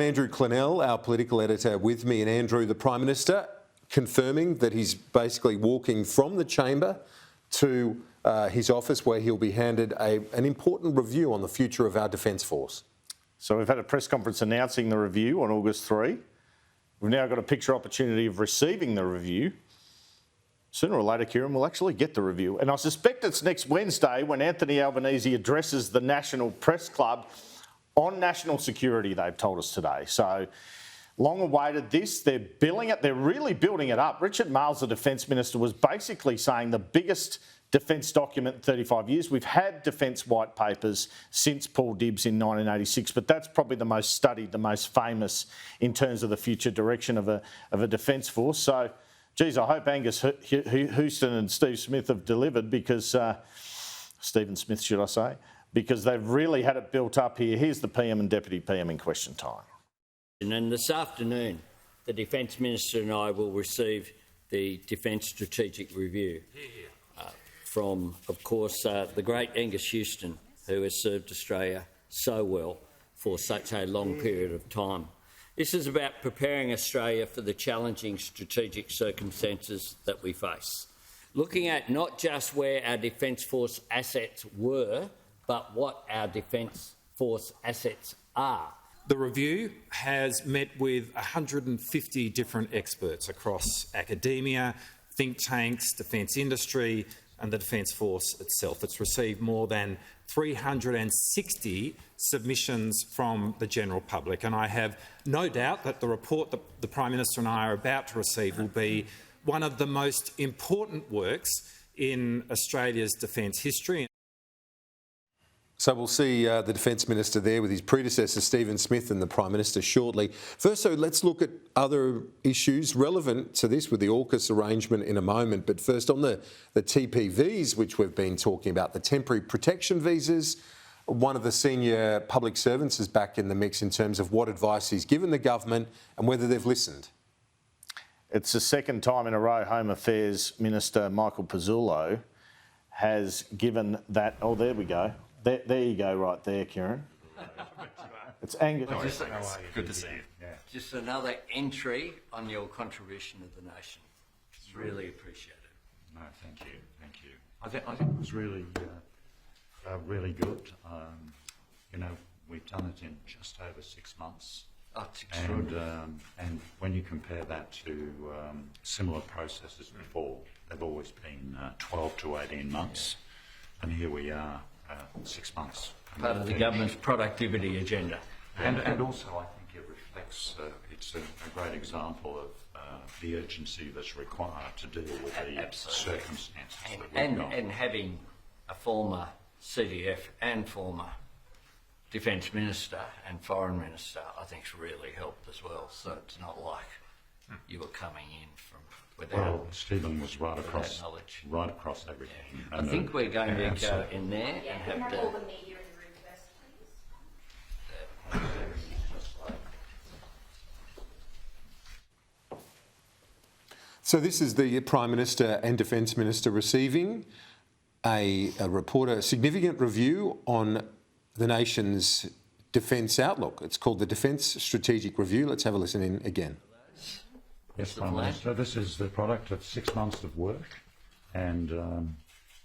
Andrew Clennell, our political editor, with me. And Andrew, the Prime Minister confirming that he's basically walking from the chamber to his office, where he'll be handed an important review on the future of our Defence Force. So we've had a press conference announcing the review on August 3. We've now got a picture opportunity of receiving the review. Sooner or later, Kieran, will actually get the review. And I suspect it's next Wednesday when Anthony Albanese addresses the National Press Club on national security, they've told us today. So long awaited this. They're billing it. They're really building it up. Richard Marles, the Defence Minister, was basically saying the biggest defence document in 35 years. We've had defence white papers since Paul Dibbs in 1986, but that's probably the most studied, the most famous in terms of the future direction of a defence force. So, geez, I hope Angus Houston and Steve Smith have delivered, because Stephen Smith, should I say, because they've really had it built up here. Here's the PM and Deputy PM in question time. And this afternoon, the Defence Minister and I will receive the Defence Strategic Review from, of course, the great Angus Houston, who has served Australia so well for such a long period of time. This is about preparing Australia for the challenging strategic circumstances that we face, looking at not just where our Defence Force assets were, but what our Defence Force assets are. The review has met with 150 different experts across academia, think tanks, defence industry and the Defence Force itself. It's received more than 360 submissions from the general public, and I have no doubt that the report that the Prime Minister and I are about to receive will be one of the most important works in Australia's defence history. So we'll see the Defence Minister there with his predecessor, Stephen Smith, and the Prime Minister shortly. First, so let's look at other issues relevant to this with the AUKUS arrangement in a moment. But first, on the TPVs, which we've been talking about, the temporary protection visas, one of the senior public servants is back in the mix in terms of what advice he's given the government and whether they've listened. It's the second time in a row Home Affairs Minister Michael Pezzullo has given that... Oh, there we go. There you go, right there, Kieran. It's Angus. Good to see you. Yeah. Just another entry on your contribution to the nation. It's really appreciated. No, thank you. I think it was really, really good. You know, we've done it in just over 6 months. Oh, it's extraordinary. And when you compare that to similar processes before, they've always been 12 to 18 months, and here we are. 6 months. Part of the government's productivity agenda. And also I think it reflects, it's a great example of the urgency that's required to deal with the circumstances. And having a former CDF and former Defence Minister and Foreign Minister, I think, has really helped as well. So it's not like you were coming in from without. Well, Stephen was right across everything. Yeah. I think we're going to go in there and have all the media in the room first, please. So this is the Prime Minister and Defence Minister receiving a significant review on the nation's defence outlook. It's called the Defence Strategic Review. Let's have a listen in again. Yes, Prime Minister, this is the product of 6 months of work, and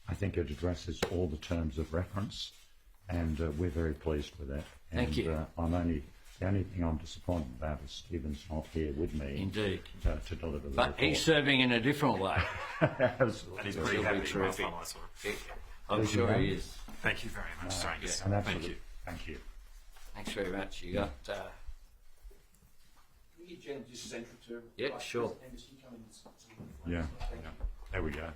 I think it addresses all the terms of reference, and we're very pleased with that. Thank you. The only thing I'm disappointed about is Stephen's not here with me. Indeed. To deliver the But report. he's serving in a different way. Absolutely. And he's pretty happy. Terrific. I'm sure he is. Thank you very much, Angus. And Thank you. Thank you. Thanks very much. You got... Yeah, sure. Yeah. There we go.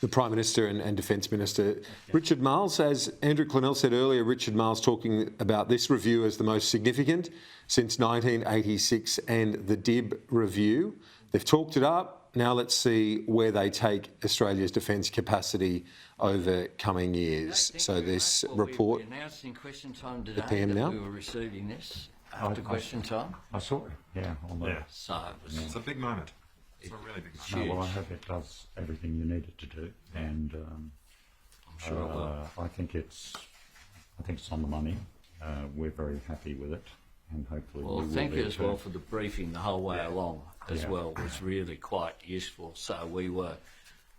The Prime Minister and Defence Minister. Richard Marles, as Andrew Clennell said earlier, Richard Marles talking about this review as the most significant since 1986 and the Dibb review. They've talked it up. Now let's see where they take Australia's defence capacity over coming years. So this report... We announced in question time today the PM now? that we were receiving this after question time. I saw it. Yeah. So It's a big moment. It's a really big moment. No, well, I hope it does everything you need it to do, and I'm sure it will. I think it's I think it's on the money. We're very happy with it, and hopefully we Well, will thank be you as well too. for the briefing the whole way along as Yeah. well. It was really quite useful. So we were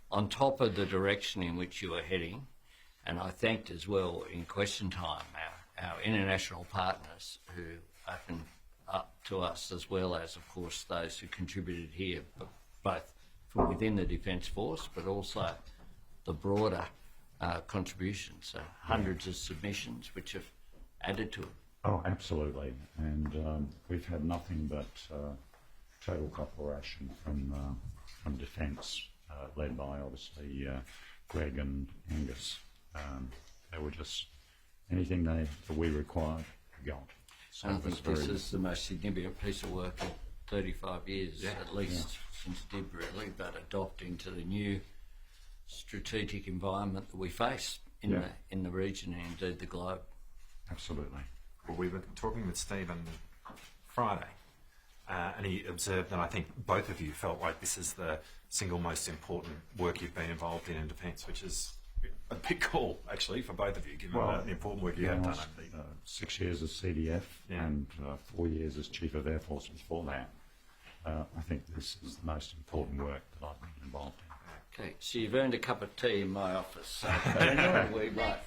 on top of the direction in which you were heading, and I thanked as well in question time our international partners who opened up to us, as well as, of course, those who contributed here, both from within the Defence Force, but also the broader contributions. So hundreds of submissions which have added to it. Oh, absolutely. And we've had nothing but total cooperation from Defence, led by obviously Greg and Angus. They were just anything that we required, we got. So I it was think this very- is the most significant piece of work in 35 years, at least since DIB really, but adopting to the new strategic environment that we face in the region and indeed the globe. Absolutely. Well, we were talking with Stephen Friday, and he observed that I think both of you felt like this is the single most important work you've been involved in defence, which is a big call, actually, for both of you, given the important work you have done. 6 years as CDF and 4 years as Chief of Air Force before that. I think this is the most important work that I've been involved in. Okay, so you've earned a cup of tea in my office. So generally we might